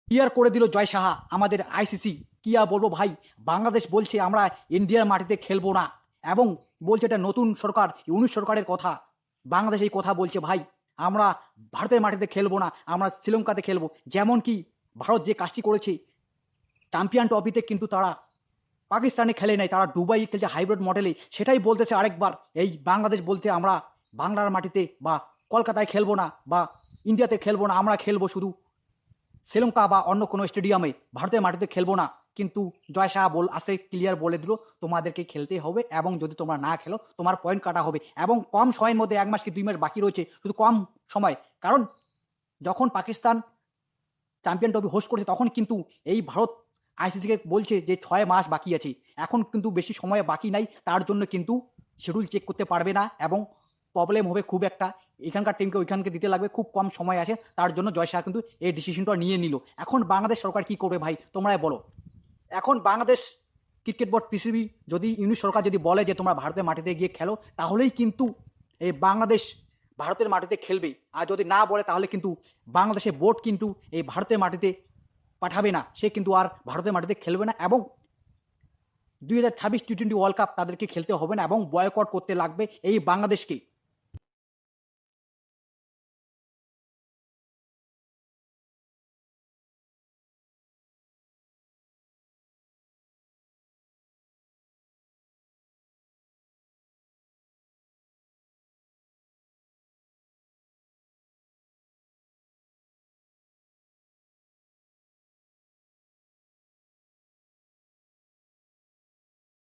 Clear করে দিল জয় সাহা আমাদের আইসিসি। কি আর বলবো ভাই, বাংলাদেশ বলছে আমরা ইন্ডিয়ার মাটিতে খেলবো না, এবং বলছে এটা নতুন সরকার, ইউনিট সরকারের কথা। বাংলাদেশ এই কথা বলছে ভাই, আমরা ভারতের মাটিতে খেলবো না, আমরা শ্রীলঙ্কাতে খেলবো। যেমন কি ভারত যে কাজটি করেছে চ্যাম্পিয়ন ট্রফিতে, কিন্তু তারা পাকিস্তানে খেলে নাই, তারা দুবাই খেলছে হাইব্রিড মডেলে। সেটাই বলতেছে আরেকবার এই বাংলাদেশ বলছে আমরা বাংলার মাটিতে বা কলকাতায় খেলবো না বা ইন্ডিয়াতে খেলবো না, আমরা খেলবো শুধু শ্রীলঙ্কা বা অন্য কোনো স্টেডিয়ামে, ভারতের মাটিতে খেলবো না। কিন্তু জয় শাহ আসে ক্লিয়ার বলে দিল তোমাদেরকে খেলতে হবে, এবং যদি তোমরা না খেলো তোমার পয়েন্ট কাটা হবে, এবং কম সময়ের মধ্যে 1 মাস কি 2 মাস বাকি রয়েছে, শুধু কম সময়। কারণ যখন পাকিস্তান চ্যাম্পিয়ন ট্রফি হোস্ট করেছে তখন কিন্তু এই ভারত আইসিসিকে বলছে যে 6 মাস বাকি আছে, এখন কিন্তু বেশি সময় বাকি নাই, তার জন্য কিন্তু শিডিউল চেক করতে পারবে না এবং প্রবলেম হবে খুব একটা। এখানকার টিমকে ওইখানকে দিতে লাগবে, খুব কম সময় আছে, তার জন্য জয় শাহ কিন্তু এই ডিসিশনটা নিয়ে নিল। এখন বাংলাদেশ সরকার কি করবে ভাই তোমরাই বলো। এখন বাংলাদেশ ক্রিকেট বোর্ড পিসিবি যদি ইউনিট সরকার যদি বলে যে তোমরা ভারতের মাটিতে গিয়ে খেলো, তাহলেই কিন্তু এই বাংলাদেশ ভারতের মাটিতে খেলবে। আর যদি না বলে তাহলে কিন্তু বাংলাদেশের বোর্ড কিন্তু এই ভারতের মাটিতে পাঠাবে না, সে কিন্তু আর ভারতের মাটিতে খেলবে না, এবং 2026 টি-20 ওয়ার্ল্ড কাপ তাদেরকে খেলতে হবে না, এবং বয়কট করতে লাগবে এই বাংলাদেশকে।